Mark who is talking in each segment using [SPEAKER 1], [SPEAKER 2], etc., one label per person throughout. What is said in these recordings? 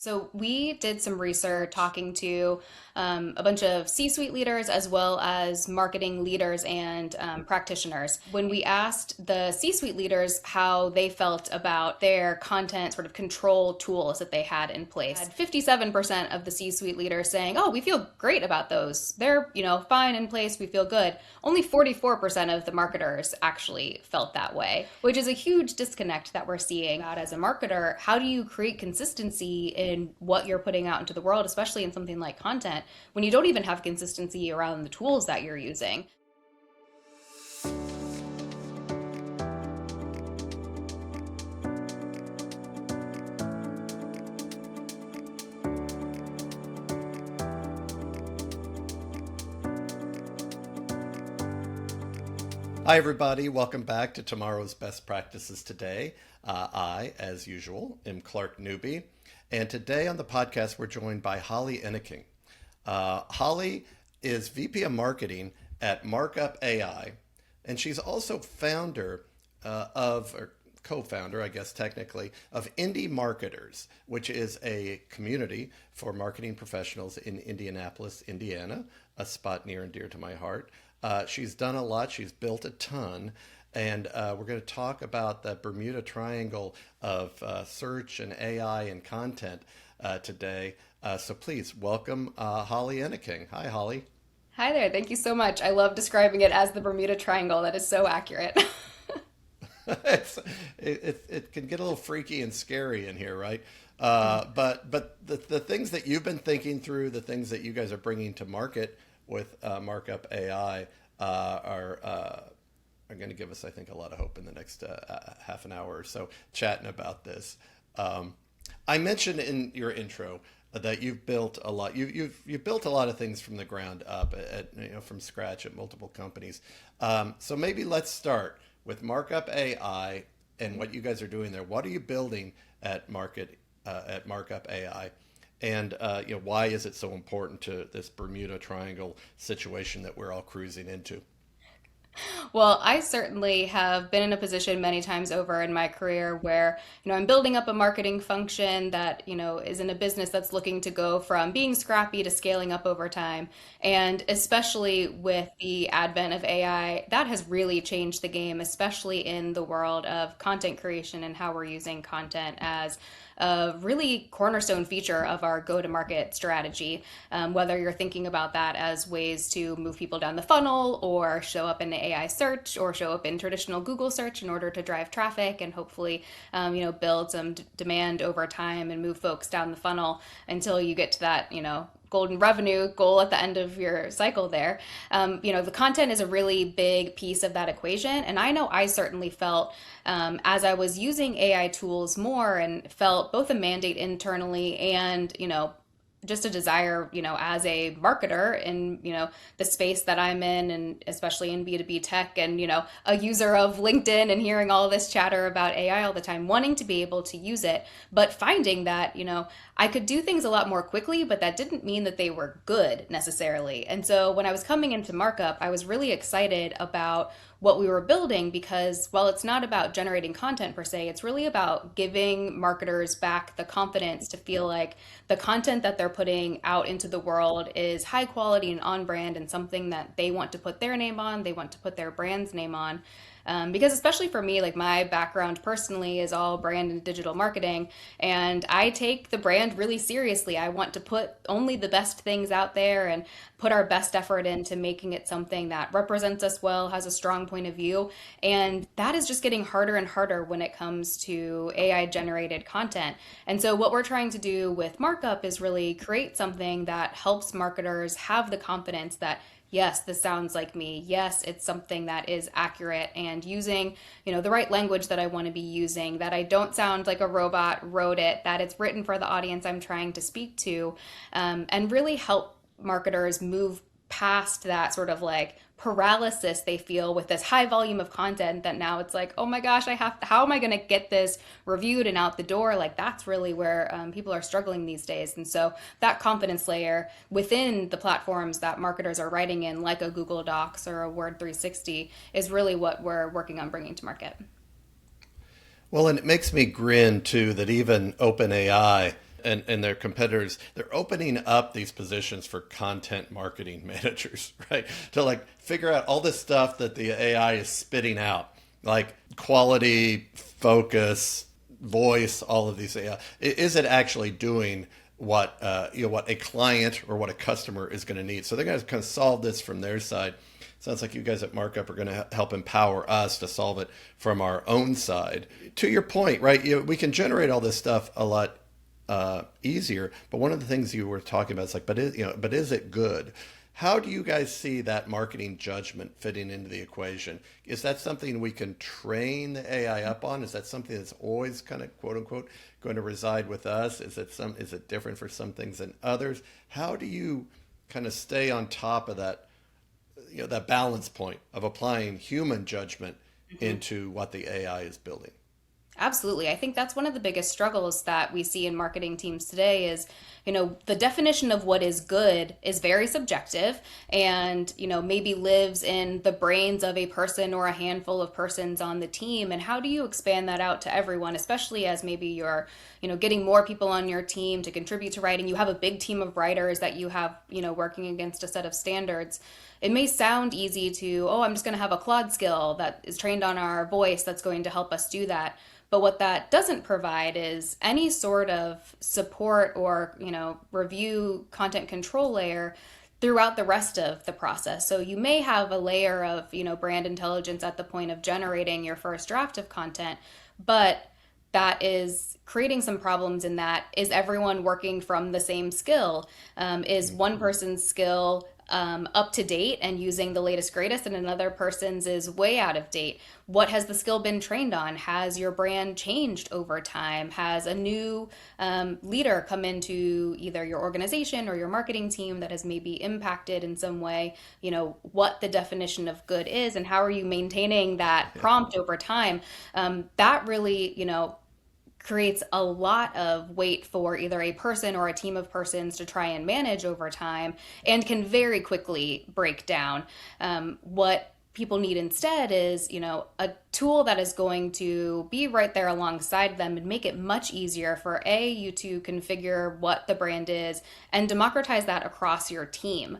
[SPEAKER 1] So we did some research talking to a bunch of C-suite leaders as well as marketing leaders and practitioners. When we asked the C-suite leaders how they felt about their content sort of control tools that they had in place, had 57% of the C-suite leaders saying, "Oh, we feel great about those. They're, fine in place. We feel good." Only 44% of the marketers actually felt that way, which is a huge disconnect that we're seeing. As a marketer, how do you create consistency in what you're putting out into the world, especially in something like content, when you don't even have consistency around the tools that you're using?
[SPEAKER 2] Hi, everybody. Welcome back to tomorrow's Best Practices Today. As usual, am Clark Newby. And today on the podcast, we're joined by Holly Enneking. Holly is VP of Marketing at Markup AI, and she's also founder or co-founder, I guess technically, of Indy Marketers, which is a community for marketing professionals in Indianapolis, Indiana, a spot near and dear to my heart. She's done a lot. She's built a ton. And we're going to talk about the Bermuda Triangle of search and AI and content today. So please welcome Holly Enneking. Hi, Holly.
[SPEAKER 1] Hi there. Thank you so much. I love describing it as the Bermuda Triangle. That is so accurate.
[SPEAKER 2] It can get a little freaky and scary in here, right? But the things that you've been thinking through, the things that you guys are bringing to market with Markup AI are going to give us, I think, a lot of hope in the next half an hour or so chatting about this. I mentioned in your intro that you've built a lot. You've built a lot of things from the ground up, from scratch at multiple companies. So maybe let's start with Markup AI and what you guys are doing there. What are you building at Markup AI? And why is it so important to this Bermuda Triangle situation that we're all cruising into?
[SPEAKER 1] Well, I certainly have been in a position many times over in my career where, I'm building up a marketing function that, is in a business that's looking to go from being scrappy to scaling up over time. And especially with the advent of AI, that has really changed the game, especially in the world of content creation and how we're using content as a really cornerstone feature of our go-to-market strategy. Whether you're thinking about that as ways to move people down the funnel or show up in the AI search or show up in traditional Google search in order to drive traffic and hopefully, build some demand over time and move folks down the funnel until you get to that, golden revenue goal at the end of your cycle there. The content is a really big piece of that equation. And I know I certainly felt as I was using AI tools more and felt both a mandate internally and, just a desire, as a marketer in, the space that I'm in, and especially in B2B tech and, a user of LinkedIn and hearing all this chatter about AI all the time, wanting to be able to use it, but finding that, I could do things a lot more quickly, but that didn't mean that they were good necessarily. And so when I was coming into Markup, I was really excited about what we were building because while it's not about generating content per se, it's really about giving marketers back the confidence to feel like the content that they're putting out into the world is high quality and on brand and something that they want to put their name on, they want to put their brand's name on. Because especially for me, like my background personally is all brand and digital marketing, and I take the brand really seriously. I want to put only the best things out there and put our best effort into making it something that represents us well, has a strong point of view, and that is just getting harder and harder when it comes to AI generated content. And so what we're trying to do with Markup is really create something that helps marketers have the confidence that yes, this sounds like me. Yes, it's something that is accurate and using, the right language that I want to be using, that I don't sound like a robot wrote it, that it's written for the audience I'm trying to speak to, and really help marketers move past that sort of like paralysis they feel with this high volume of content that now it's like, oh my gosh, how am I going to get this reviewed and out the door? Like that's really where people are struggling these days. And so that confidence layer within the platforms that marketers are writing in, like a Google Docs or a Word 360, is really what we're working on bringing to market.
[SPEAKER 2] Well, and it makes me grin too that even OpenAI and their competitors, they're opening up these positions for content marketing managers, right? To like figure out all this stuff that the AI is spitting out, like quality, focus, voice, all of these AI. Is it actually doing what what a client or what a customer is going to need? So they're going to kind of solve this from their side. Sounds like you guys at Markup are going to help empower us to solve it from our own side. To your point, right? We can generate all this stuff a lot easier. But one of the things you were talking about is like, but is it good? How do you guys see that marketing judgment fitting into the equation? Is that something we can train the AI up on? Is that something that's always kind of quote unquote going to reside with us? Is it different for some things than others? How do you kind of stay on top of that, that balance point of applying human judgment into what the AI is building?
[SPEAKER 1] Absolutely. I think that's one of the biggest struggles that we see in marketing teams today is, the definition of what is good is very subjective and, maybe lives in the brains of a person or a handful of persons on the team. And how do you expand that out to everyone, especially as maybe you're, getting more people on your team to contribute to writing. You have a big team of writers that you have, working against a set of standards. It may sound easy to, oh, I'm just going to have a Claude skill that is trained on our voice that's going to help us do that. But what that doesn't provide is any sort of support or, review content control layer throughout the rest of the process. So you may have a layer of, brand intelligence at the point of generating your first draft of content, but that is creating some problems in that is everyone working from the same skill? Is one person's skill up to date and using the latest greatest and another person's is way out of date? What has the skill been trained on? Has your brand changed over time? Has a new leader come into either your organization or your marketing team that has maybe impacted in some way, what the definition of good is and how are you maintaining that prompt over time? That really, creates a lot of weight for either a person or a team of persons to try and manage over time and can very quickly break down. What people need instead is, a tool that is going to be right there alongside them and make it much easier for you to configure what the brand is and democratize that across your team.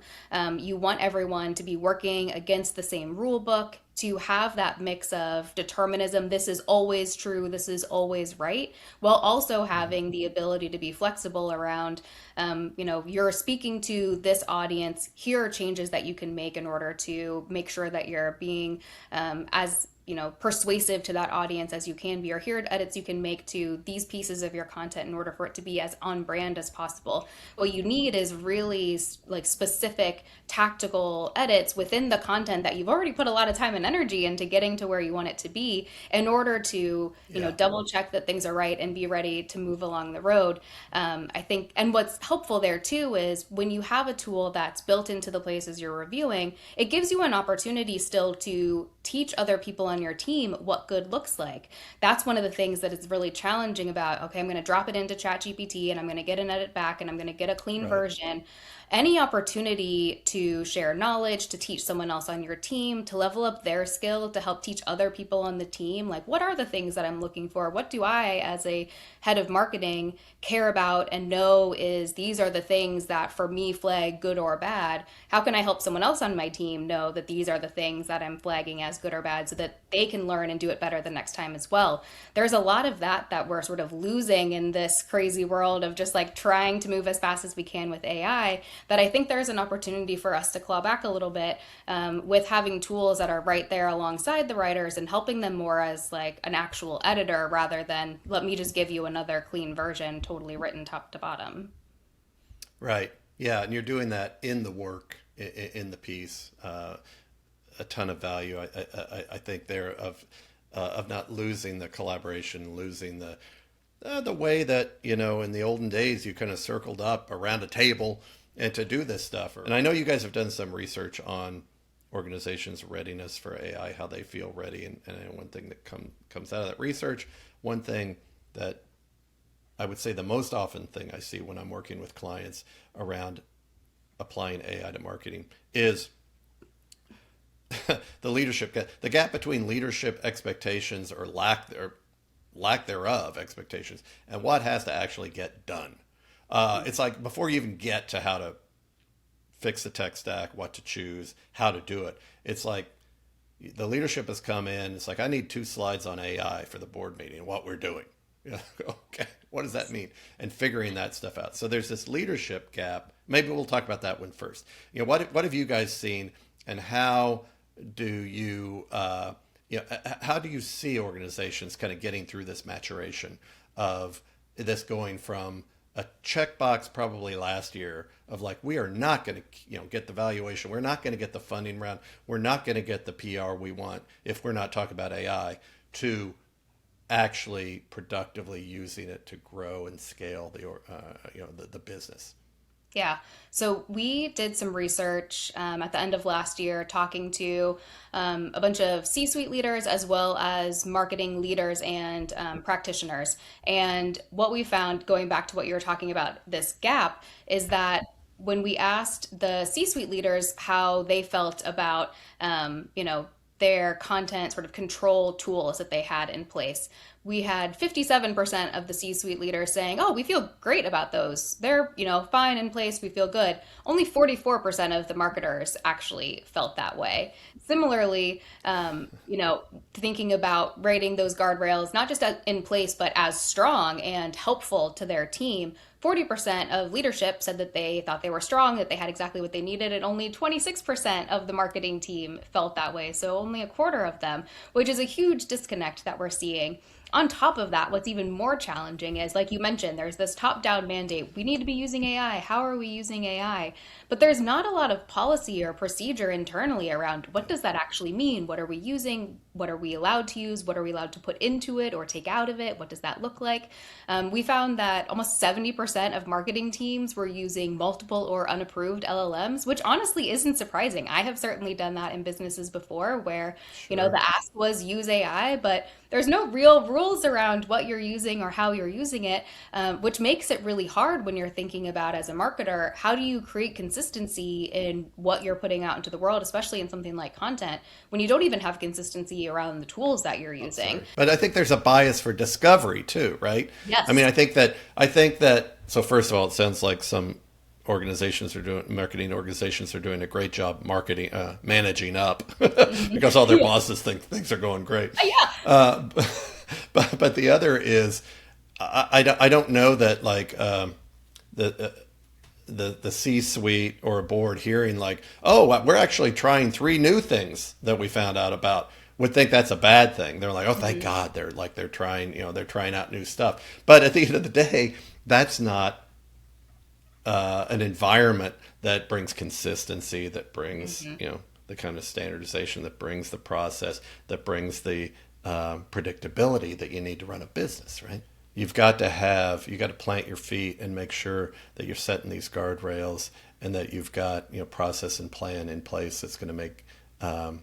[SPEAKER 1] You want everyone to be working against the same rule book, to have that mix of determinism, this is always true, this is always right, while also having the ability to be flexible around, you're speaking to this audience, here are changes that you can make in order to make sure that you're being as persuasive to that audience as you can be, or here are edits you can make to these pieces of your content in order for it to be as on brand as possible. What you need is really like specific tactical edits within the content that you've already put a lot of time and energy into getting to where you want it to be in order to, double check that things are right and be ready to move along the road. I think, and what's helpful there too is when you have a tool that's built into the places you're reviewing, it gives you an opportunity still to teach other people on your team what good looks like. That's one of the things that is really challenging about, okay, I'm going to drop it into ChatGPT and I'm going to get an edit back and I'm going to get a clean version. Any opportunity to share knowledge, to teach someone else on your team, to level up their skill, to help teach other people on the team, like what are the things that I'm looking for? What do I, as a head of marketing, care about and know is these are the things that for me flag good or bad? How can I help someone else on my team know that these are the things that I'm flagging as good or bad so that they can learn and do it better the next time as well? There's a lot of that we're sort of losing in this crazy world of just like trying to move as fast as we can with AI, that I think there's an opportunity for us to claw back a little bit with having tools that are right there alongside the writers and helping them more as like an actual editor rather than let me just give you another clean version totally written top to bottom.
[SPEAKER 2] Right. Yeah, and you're doing that in the work, in the piece. A ton of value, I think, there of not losing the collaboration, losing the way that in the olden days you kind of circled up around a table and to do this stuff. And I know you guys have done some research on organizations' readiness for AI, how they feel ready, and one thing that comes out of that research, one thing that I would say the most often thing I see when I'm working with clients around applying AI to marketing is the leadership gap, the gap between leadership expectations or lack thereof expectations and what has to actually get done. It's like before you even get to how to fix the tech stack, what to choose, how to do it, it's like the leadership has come in. It's like, I need 2 slides on AI for the board meeting, what we're doing. You know, okay, what does that mean? And figuring that stuff out. So there's this leadership gap. Maybe we'll talk about that one first. You know, what have you guys seen, and how do you, how do you see organizations kind of getting through this maturation of this going from a checkbox probably last year of like, we are not going to get the valuation, we're not going to get the funding round, we're not going to get the PR we want if we're not talking about AI, to actually productively using it to grow and scale the business.
[SPEAKER 1] Yeah. So we did some research at the end of last year, talking to a bunch of C-suite leaders as well as marketing leaders and practitioners. And what we found, going back to what you were talking about, this gap, is that when we asked the C-suite leaders how they felt about, their content sort of control tools that they had in place, we had 57% of the C-suite leaders saying, "Oh, we feel great about those. They're, fine in place. We feel good." Only 44% of the marketers actually felt that way. Similarly, thinking about rating those guardrails not just in place, but as strong and helpful to their team, 40% of leadership said that they thought they were strong, that they had exactly what they needed, and only 26% of the marketing team felt that way. So only a quarter of them, which is a huge disconnect that we're seeing. On top of that, what's even more challenging is, like you mentioned, there's this top-down mandate. We need to be using AI. How are we using AI? But there's not a lot of policy or procedure internally around what does that actually mean? What are we using? What are we allowed to use? What are we allowed to put into it or take out of it? What does that look like? We found that almost 70% of marketing teams were using multiple or unapproved LLMs, which honestly isn't surprising. I have certainly done that in businesses before where,
[SPEAKER 2] Sure.
[SPEAKER 1] the ask was use AI, but there's no real rules around what you're using or how you're using it, which makes it really hard when you're thinking about, as a marketer, how do you create consistency in what you're putting out into the world, especially in something like content, when you don't even have consistency around the tools that you're using.
[SPEAKER 2] Sorry. But I think there's a bias for discovery too, right? I mean,
[SPEAKER 1] Yes.
[SPEAKER 2] I think that so first of all, it sounds like some marketing organizations are doing a great job marketing, managing up because all their
[SPEAKER 1] Yeah.
[SPEAKER 2] bosses think things are going great.
[SPEAKER 1] Yeah.
[SPEAKER 2] Uh, but the other is, I don't know that like the the C-suite or a board hearing like, oh, we're actually trying 3 new things that we found out about, would think that's a bad thing. They're like, oh, thank God, they're trying, they're trying out new stuff. But at the end of the day, that's not an environment that brings consistency, that brings, the kind of standardization, that brings the process, that brings the predictability that you need to run a business, right? You got to plant your feet and make sure that you're setting these guardrails, and that you've got, process and plan in place that's going to make, going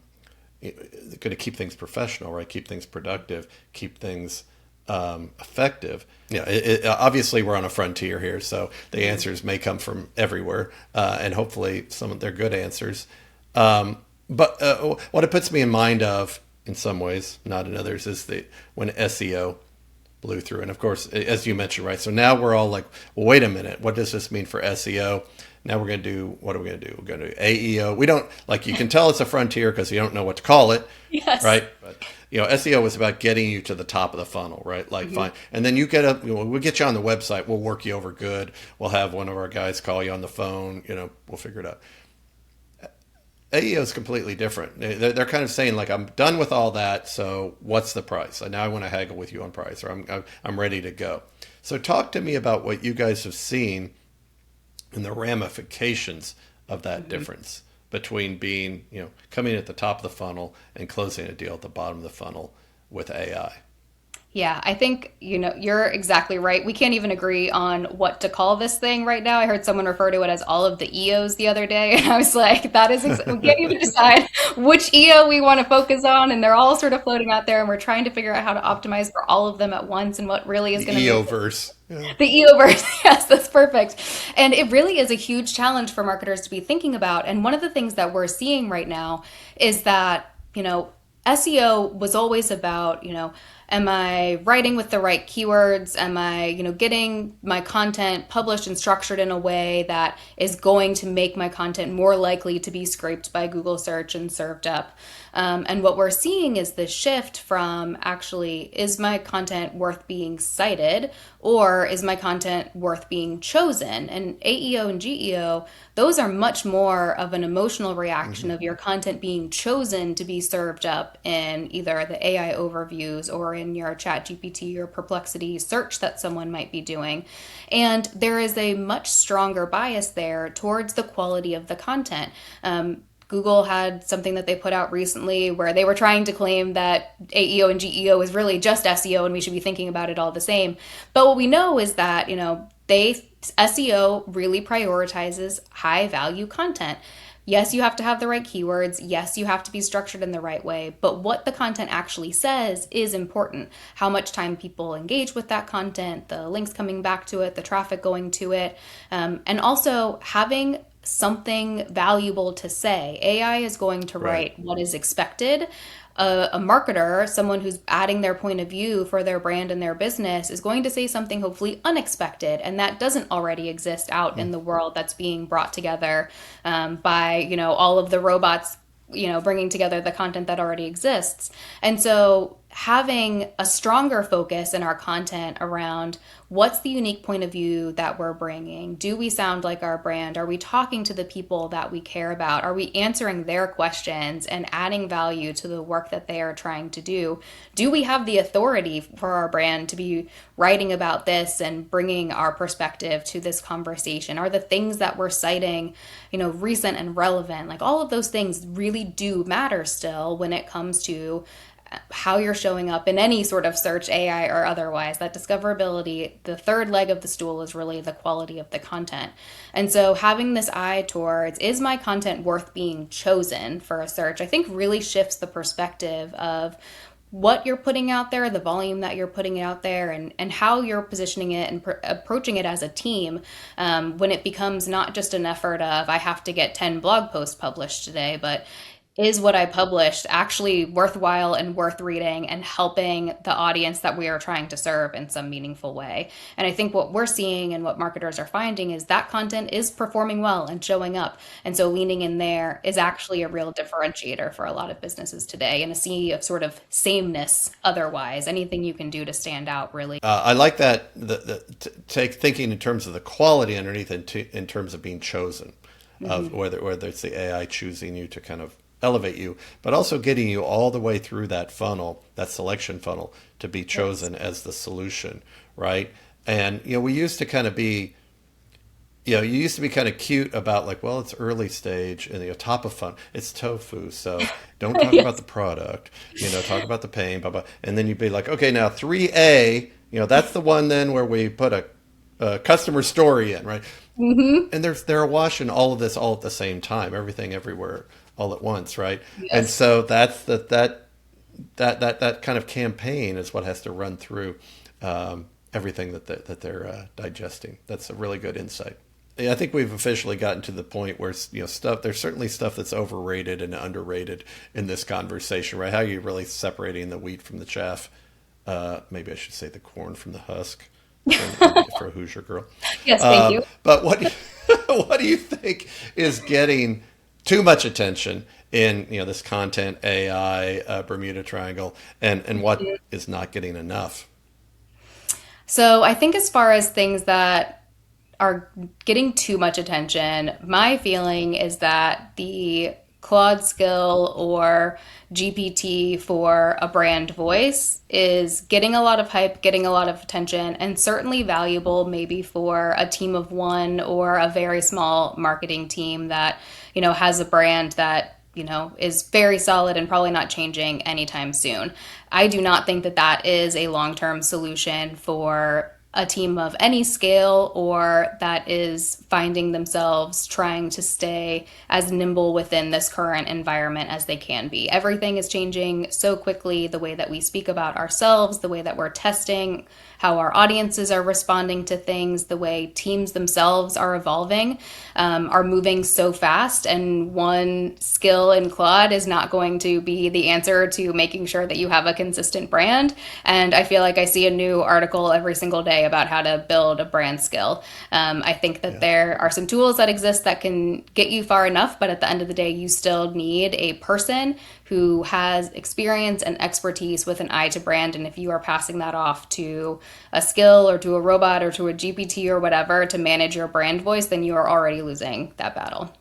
[SPEAKER 2] to keep things professional, right? Keep things productive, keep things effective. Obviously we're on a frontier here, so the answers may come from everywhere, and hopefully some of they're good answers. But what it puts me in mind of, in some ways, not in others, is when SEO blew through. And of course, as you mentioned, right? So now we're all like, well, wait a minute, what does this mean for SEO? Now we're going to do, what are we going to do? We're going to do AEO. We don't, like, you can tell it's a frontier because you don't know what to call it,
[SPEAKER 1] Yes.
[SPEAKER 2] right? But, SEO is about getting you to the top of the funnel, right? Like, fine. And then you get up, we'll get you on the website. We'll work you over good. We'll have one of our guys call you on the phone. We'll figure it out. AEO is completely different. They're kind of saying like, I'm done with all that. So what's the price? And now I want to haggle with you on price, or I'm ready to go. So talk to me about what you guys have seen and the ramifications of that difference between being, coming at the top of the funnel and closing a deal at the bottom of the funnel with AI.
[SPEAKER 1] Yeah, I think, you're exactly right. We can't even agree on what to call this thing right now. I heard someone refer to it as all of the EOs the other day, and I was like, we can't even decide which EO we want to focus on, and they're all sort of floating out there, and we're trying to figure out how to optimize for all of them at once and what really is
[SPEAKER 2] The
[SPEAKER 1] going to move
[SPEAKER 2] EO-verse. Yeah.
[SPEAKER 1] the EOverse. Yes, that's perfect. And it really is a huge challenge for marketers to be thinking about. And one of the things that we're seeing right now is that, SEO was always about, Am I writing with the right keywords? Am I, getting my content published and structured in a way that is going to make my content more likely to be scraped by Google search and served up? And what we're seeing is this shift from actually, is my content worth being cited, or is my content worth being chosen? And AEO and GEO, those are much more of an emotional reaction of your content being chosen to be served up in either the AI overviews or in your chat GPT or perplexity search that someone might be doing. And there is a much stronger bias there towards the quality of the content. Google had something that they put out recently where they were trying to claim that AEO and GEO is really just SEO and we should be thinking about it all the same. But what we know is that, SEO really prioritizes high value content. Yes, you have to have the right keywords. Yes, you have to be structured in the right way. But what the content actually says is important. How much time people engage with that content, the links coming back to it, the traffic going to it, and also having something valuable to say. AI is going to
[SPEAKER 2] Right.
[SPEAKER 1] write what is expected. A marketer, someone who's adding their point of view for their brand and their business, is going to say something hopefully unexpected, and that doesn't already exist out in the world that's being brought together by all of the robots bringing together the content that already exists. And so having a stronger focus in our content around what's the unique point of view that we're bringing? Do we sound like our brand? Are we talking to the people that we care about? Are we answering their questions and adding value to the work that they are trying to do? Do we have the authority for our brand to be writing about this and bringing our perspective to this conversation? Are the things that we're citing, recent and relevant? Like all of those things really do matter still when it comes to how you're showing up in any sort of search, AI or otherwise. That discoverability, the third leg of the stool, is really the quality of the content. And so having this eye towards, is my content worth being chosen for a search, I think really shifts the perspective of what you're putting out there, the volume that you're putting out there, and how you're positioning it and approaching it as a team, when it becomes not just an effort of, I have to get 10 blog posts published today, but is what I published actually worthwhile and worth reading and helping the audience that we are trying to serve in some meaningful way? And I think what we're seeing and what marketers are finding is that content is performing well and showing up. And so leaning in there is actually a real differentiator for a lot of businesses today in a sea of sort of sameness otherwise. Anything you can do to stand out really.
[SPEAKER 2] I like that take thinking in terms of the quality underneath in terms of being chosen, of whether it's the AI choosing you to kind of elevate you, but also getting you all the way through that funnel, that selection funnel, to be chosen as the solution, right? And we used to kind of be, you used to be kind of cute about like, well, it's early stage and top of funnel, it's tofu, so don't talk about
[SPEAKER 1] Yes.
[SPEAKER 2] the product, talk about the pain, blah blah, and then you'd be like, okay, now 3A, that's the one then where we put a customer story in, right?
[SPEAKER 1] Hmm.
[SPEAKER 2] And they're awash in all of this all at the same time, everything everywhere all at once, right? And
[SPEAKER 1] Yes.
[SPEAKER 2] so that's that kind of campaign is what has to run through everything that they're digesting. That's a really good insight. Yeah, I think we've officially gotten to the point where stuff. There's certainly stuff that's overrated and underrated in this conversation, right? How are you really separating the wheat from the chaff? Maybe I should say the corn from the husk for a Hoosier girl.
[SPEAKER 1] Yes, thank you.
[SPEAKER 2] But what do you think is getting too much attention in this content AI Bermuda Triangle, and what is not getting enough?
[SPEAKER 1] So I think as far as things that are getting too much attention, my feeling is that the Claude skill or GPT for a brand voice is getting a lot of hype, getting a lot of attention, and certainly valuable maybe for a team of one or a very small marketing team that, has a brand that, is very solid and probably not changing anytime soon. I do not think that that is a long term solution for a team of any scale or that is finding themselves trying to stay as nimble within this current environment as they can be. Everything is changing so quickly, the way that we speak about ourselves, the way that we're testing, how our audiences are responding to things, the way teams themselves are evolving, are moving so fast. And one skill in Claude is not going to be the answer to making sure that you have a consistent brand. And I feel like I see a new article every single day about how to build a brand skill. I think that
[SPEAKER 2] Yeah.
[SPEAKER 1] there are some tools that exist that can get you far enough, but at the end of the day, you still need a person who has experience and expertise with an eye to brand. And if you are passing that off to a skill or to a robot or to a GPT or whatever to manage your brand voice, then you are already losing that battle.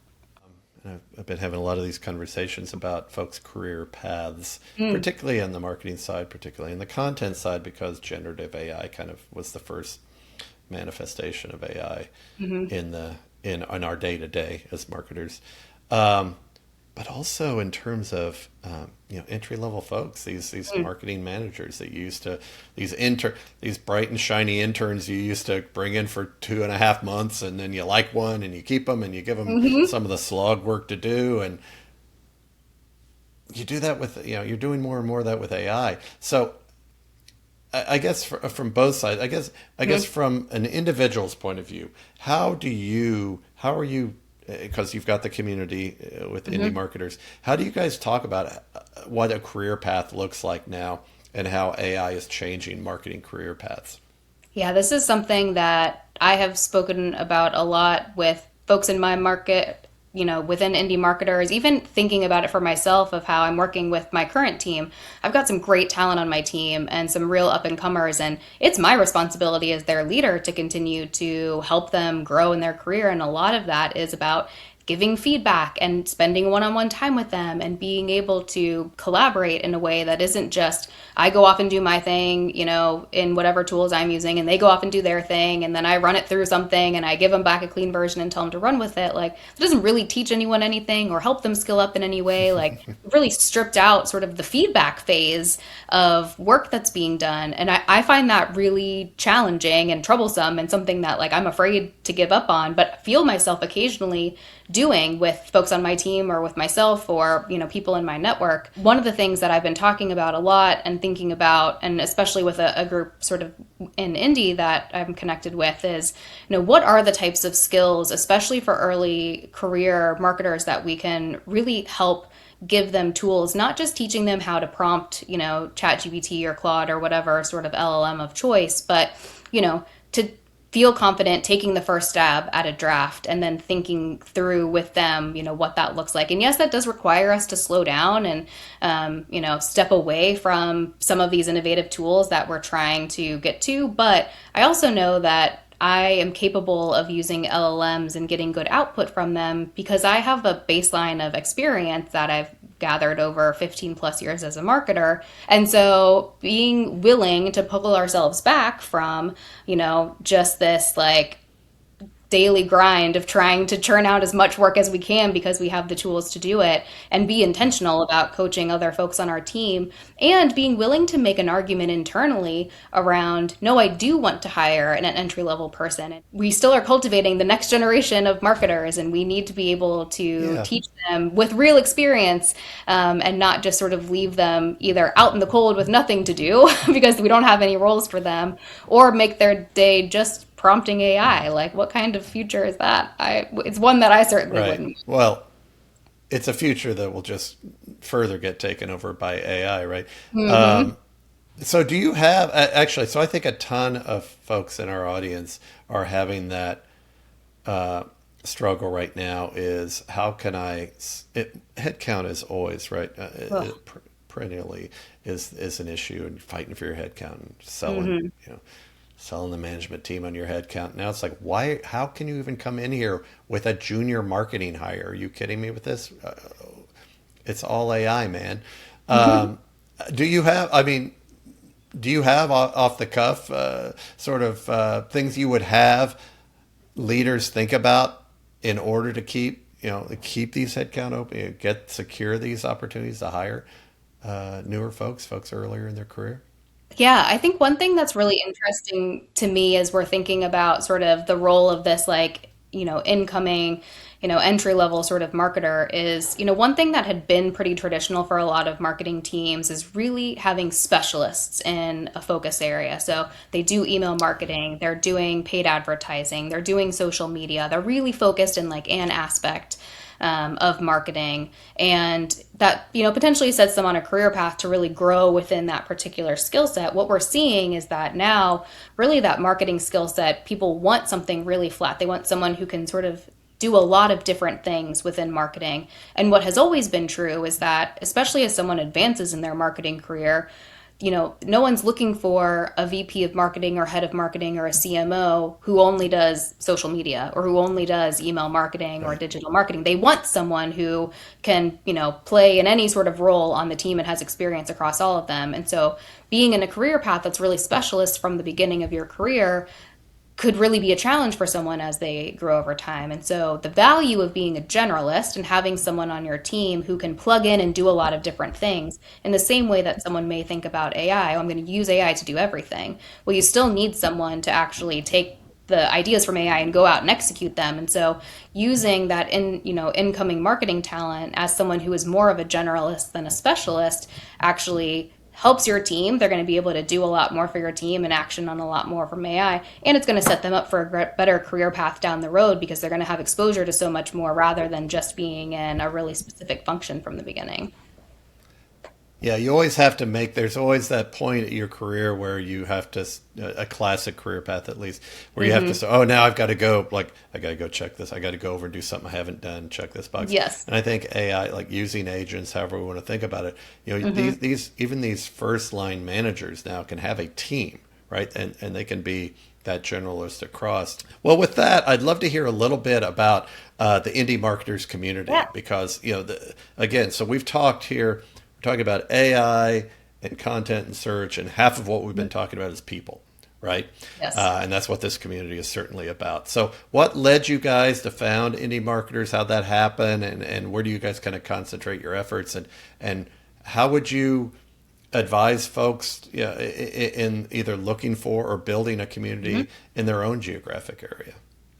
[SPEAKER 2] And I've been having a lot of these conversations about folks' career paths,
[SPEAKER 1] Mm.
[SPEAKER 2] particularly on the marketing side, particularly in the content side, because generative AI kind of was the first manifestation of AI
[SPEAKER 1] Hmm.
[SPEAKER 2] in our day to day as marketers. Um, but also in terms of entry level folks, these
[SPEAKER 1] Mm.
[SPEAKER 2] marketing managers that you used to these bright and shiny interns you used to bring in for 2.5 months, and then you like one and you keep them and you give them
[SPEAKER 1] Hmm.
[SPEAKER 2] some of the slog work to do, and you do that with you're doing more and more of that with AI. So I guess from both sides, I guess from an individual's point of view, how are you, because you've got the community with indie
[SPEAKER 1] Hmm.
[SPEAKER 2] marketers, how do you guys talk about what a career path looks like now and how AI is changing marketing career paths?
[SPEAKER 1] Yeah, this is something that I have spoken about a lot with folks in my market, within indie marketers, even thinking about it for myself of how I'm working with my current team. I've got some great talent on my team and some real up and comers, and it's my responsibility as their leader to continue to help them grow in their career. And a lot of that is about giving feedback and spending one-on-one time with them and being able to collaborate in a way that isn't just I go off and do my thing, in whatever tools I'm using, and they go off and do their thing, and then I run it through something and I give them back a clean version and tell them to run with it. Like, it doesn't really teach anyone anything or help them skill up in any way. Like, we've really stripped out sort of the feedback phase of work that's being done. And I find that really challenging and troublesome and something that like I'm afraid to give up on, but feel myself occasionally doing with folks on my team or with myself or people in my network. One of the things that I've been talking about a lot and thinking about, and especially with a group sort of in Indy that I'm connected with, is what are the types of skills, especially for early career marketers, that we can really help give them tools, not just teaching them how to prompt, ChatGPT or Claude or whatever sort of LLM of choice, but, to feel confident taking the first stab at a draft and then thinking through with them, what that looks like. And yes, that does require us to slow down and, step away from some of these innovative tools that we're trying to get to. But I also know that I am capable of using LLMs and getting good output from them because I have a baseline of experience that I've gathered over 15 plus years as a marketer. And so being willing to pull ourselves back from, just this like daily grind of trying to churn out as much work as we can because we have the tools to do it and be
[SPEAKER 2] Yeah.
[SPEAKER 1] intentional about coaching other folks on our team and being willing to make an argument internally around no, I do want to hire an entry level person. We still are cultivating the next generation of marketers and we need to be able to
[SPEAKER 2] Yeah.
[SPEAKER 1] teach them with real experience, and not just sort of leave them either out in the cold with nothing to do because we don't have any roles for them, or make their day just prompting AI. Like, what kind of future is that? It's one that I certainly
[SPEAKER 2] Right.
[SPEAKER 1] wouldn't.
[SPEAKER 2] Well, it's a future that will just further get taken over by AI, right?
[SPEAKER 1] Hmm.
[SPEAKER 2] Um, so do you have actually? So I think a ton of folks in our audience are having that struggle right now. Is how can headcount is always right. Perennially is an issue, and fighting for your headcount and selling,
[SPEAKER 1] Hmm.
[SPEAKER 2] selling the management team on your headcount. Now it's like, why? How can you even come in here with a junior marketing hire? Are you kidding me with this? It's all AI, man.
[SPEAKER 1] Hmm.
[SPEAKER 2] Um, do you have? I mean, do you have off the cuff sort of things you would have leaders think about in order to keep these headcount open, secure these opportunities to hire newer folks earlier in their career?
[SPEAKER 1] Yeah, I think one thing that's really interesting to me as we're thinking about sort of the role of this, like, incoming, entry level sort of marketer is, one thing that had been pretty traditional for a lot of marketing teams is really having specialists in a focus area. So they do email marketing, they're doing paid advertising, they're doing social media, they're really focused in like an aspect of marketing, and that potentially sets them on a career path to really grow within that particular skill set. What we're seeing is that now really that marketing skill set, people want something really flat. They want someone who can sort of do a lot of different things within marketing. And what has always been true is that, especially as someone advances in their marketing career, no one's looking for a VP of marketing or head of marketing or a CMO who only does social media or who only does email marketing or
[SPEAKER 2] Right.
[SPEAKER 1] digital marketing. They want someone who can, play in any sort of role on the team and has experience across all of them. And so being in a career path that's really specialist from the beginning of your career could really be a challenge for someone as they grow over time. And so the value of being a generalist and having someone on your team who can plug in and do a lot of different things in the same way that someone may think about AI, oh, I'm going to use AI to do everything. Well, you still need someone to actually take the ideas from AI and go out and execute them. And so using that incoming marketing talent as someone who is more of a generalist than a specialist actually helps your team. They're going to be able to do a lot more for your team and action on a lot more from AI. And it's going to set them up for a better career path down the road because they're going to have exposure to so much more rather than just being in a really specific function from the beginning.
[SPEAKER 2] Yeah, you always have to make, there's always that point in your career where you have to, a classic career path at least, where you have to
[SPEAKER 1] Hmm.
[SPEAKER 2] say, oh, now I've got to go, like, I got to go check this. I got to go over and do something I haven't done, check this box.
[SPEAKER 1] Yes.
[SPEAKER 2] And I think AI, like using agents, however we want to think about it,
[SPEAKER 1] Hmm.
[SPEAKER 2] even these first line managers now can have a team, right? And they can be that generalist across. Well, with that, I'd love to hear a little bit about the indie marketers
[SPEAKER 1] Yeah.
[SPEAKER 2] community because, again, so we've talked here, we're talking about AI and content and search, and half of what we've been talking about is people, right?
[SPEAKER 1] Yes.
[SPEAKER 2] And that's what this community is certainly about. So, what led you guys to found Indie Marketers? How'd that happen? And where do you guys kind of concentrate your efforts? And how would you advise folks, in either looking for or building a community in their own geographic area?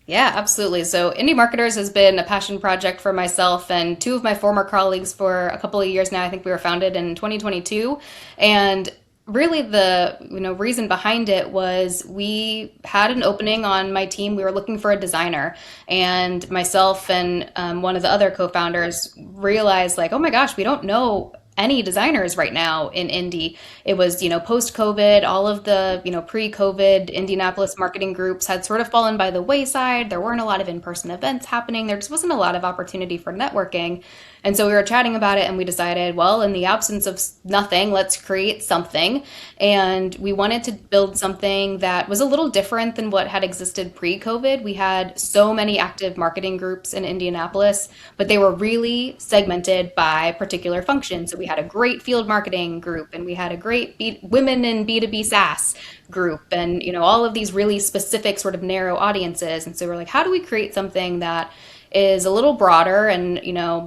[SPEAKER 1] Yeah, absolutely. So, Indy Marketers has been a passion project for myself and two of my former colleagues for a couple of years now. I think we were founded in 2022, and really the reason behind it was we had an opening on my team. We were looking for a designer, and myself and one of the other co-founders realized like, oh my gosh, we don't know any designers right now in Indy. It was, post COVID, all of the, pre COVID Indianapolis marketing groups had sort of fallen by the wayside. There weren't a lot of in person events happening. There just wasn't a lot of opportunity for networking. And so we were chatting about it and we decided, well, in the absence of nothing, let's create something. And we wanted to build something that was a little different than what had existed pre COVID. We had so many active marketing groups in Indianapolis, but they were really segmented by particular functions. So we had a great field marketing group and we had a great women in B2B SaaS group and all of these really specific sort of narrow audiences. And so we're like, how do we create something that is a little broader and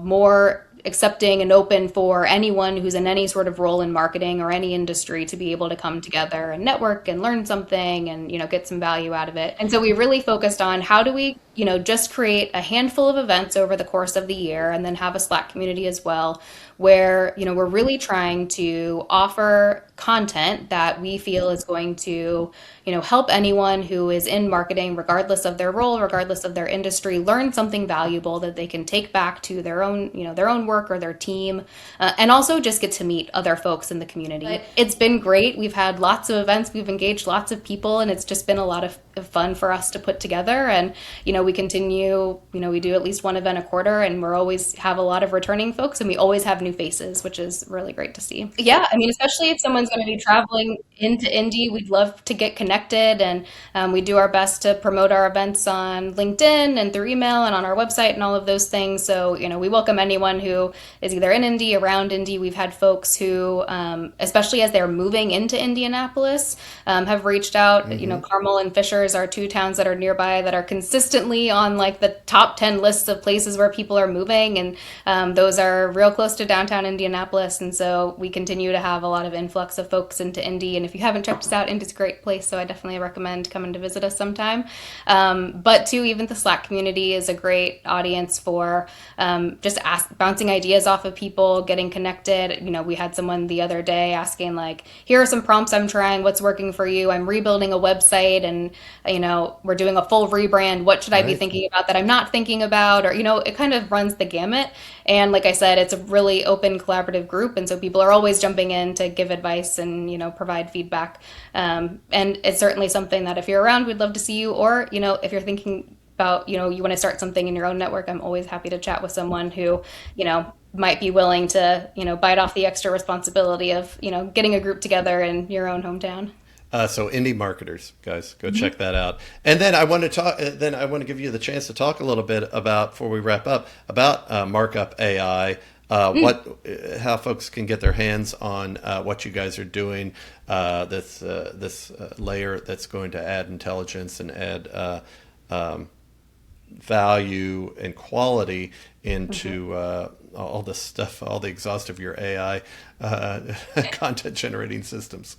[SPEAKER 1] more accepting and open for anyone who's in any sort of role in marketing or any industry to be able to come together and network and learn something and get some value out of it. And so we really focused on how do we just create a handful of events over the course of the year and then have a Slack community as well where we're really trying to offer content that we feel is going to help anyone who is in marketing regardless of their role, regardless of their industry, learn something valuable that they can take back to their own work or their team, and also just get to meet other folks in the community. But it's been great. We've had lots of events, we've engaged lots of people, and it's just been a lot of fun for us to put together. And we continue, we do at least one event a quarter, and we're always have a lot of returning folks, and we always have new faces, which is really great to see. Yeah, I mean, especially if someone's going to be traveling into Indy, we'd love to get connected, and we do our best to promote our events on LinkedIn and through email and on our website and all of those things. So we welcome anyone who is either in Indy, around Indy. We've had folks who, especially as they're moving into Indianapolis, have reached out.
[SPEAKER 2] Mm-hmm.
[SPEAKER 1] Carmel and Fishers are two towns that are nearby that are consistently constantly on like the top 10 lists of places where people are moving. And those are real close to downtown Indianapolis. And so we continue to have a lot of influx of folks into Indy. And if you haven't checked us out, Indy's a great place. So I definitely recommend coming to visit us sometime. But too, even the Slack community is a great audience for bouncing ideas off of people, getting connected. We had someone the other day asking like, here are some prompts I'm trying. What's working for you? I'm rebuilding a website and, we're doing a full rebrand. What should I be
[SPEAKER 2] Right.
[SPEAKER 1] thinking about that I'm not thinking about? Or, it kind of runs the gamut. And like I said, it's a really open collaborative group. And so people are always jumping in to give advice and, provide feedback. And it's certainly something that if you're around, we'd love to see you. Or, if you're thinking about, you want to start something in your own network, I'm always happy to chat with someone who, might be willing to, bite off the extra responsibility of, getting a group together in your own hometown.
[SPEAKER 2] So Indy Marketers, guys, go check that out. And then I want to talk. Then I want to give you the chance to talk a little bit about, before we wrap up, about Markup AI. How folks can get their hands on what you guys are doing. This layer that's going to add intelligence and add value and quality into all the stuff, all the exhaust of your AI content generating systems.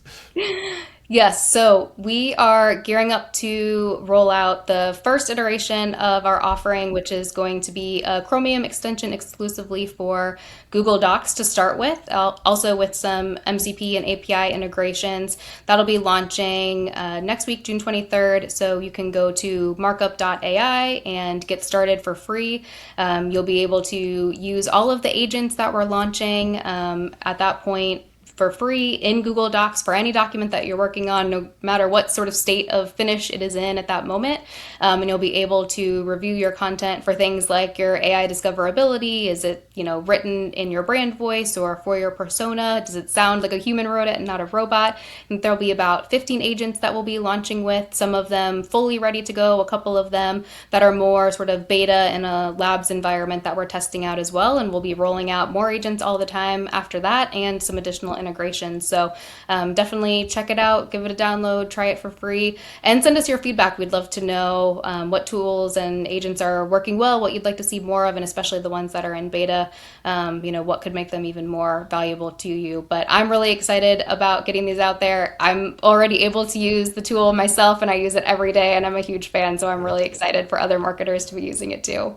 [SPEAKER 1] Yes, so we are gearing up to roll out the first iteration of our offering, which is going to be a Chromium extension exclusively for Google Docs to start with, also with some MCP and API integrations. That'll be launching next week, June 23rd. So you can go to markup.ai and get started for free. You'll be able to use all of the agents that we're launching at that point for free in Google Docs for any document that you're working on, no matter what sort of state of finish it is in at that moment. And you'll be able to review your content for things like your AI discoverability. Is it, written in your brand voice or for your persona? Does it sound like a human wrote it and not a robot? And there'll be about 15 agents that we'll be launching with, some of them fully ready to go, a couple of them that are more sort of beta in a labs environment that we're testing out as well. And we'll be rolling out more agents all the time after that and some additional integration. So definitely check it out, give it a download, try it for free, and send us your feedback. We'd love to know what tools and agents are working well, what you'd like to see more of, and especially the ones that are in beta, what could make them even more valuable to you. But I'm really excited about getting these out there. I'm already able to use the tool myself, and I use it every day, and I'm a huge fan, so I'm really excited for other marketers to be using it too.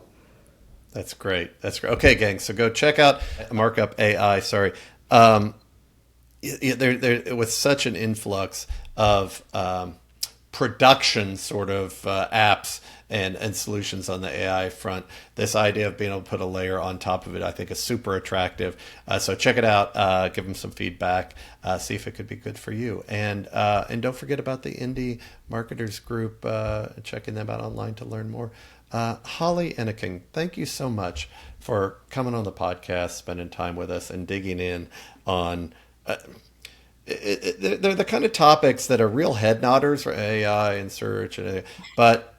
[SPEAKER 2] That's great. That's great. Okay, gang. So go check out Markup AI. Sorry. With such an influx of production sort of apps and solutions on the AI front, this idea of being able to put a layer on top of it, I think, is super attractive. So check it out. Give them some feedback. See if it could be good for you. And don't forget about the Indy Marketers group. Checking them out online to learn more. Holly Enneking, thank you so much for coming on the podcast, spending time with us, and digging in on. They're the kind of topics that are real head nodders for AI and search, but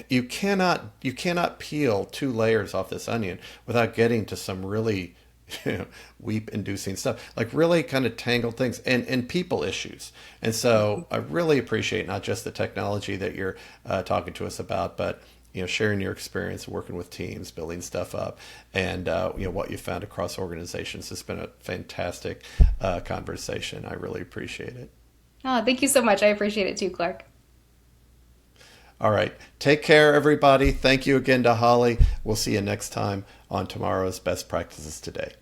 [SPEAKER 2] you cannot peel two layers off this onion without getting to some really weep inducing stuff, like really kind of tangled things and people issues. And so I really appreciate not just the technology that you're talking to us about, but sharing your experience working with teams, building stuff up, and what you found across organizations. It's been a fantastic conversation. I really appreciate it.
[SPEAKER 1] Oh, thank you so much. I appreciate it too, Clark.
[SPEAKER 2] All right. Take care, everybody. Thank you again to Holly. We'll see you next time on tomorrow's Best Practices Today.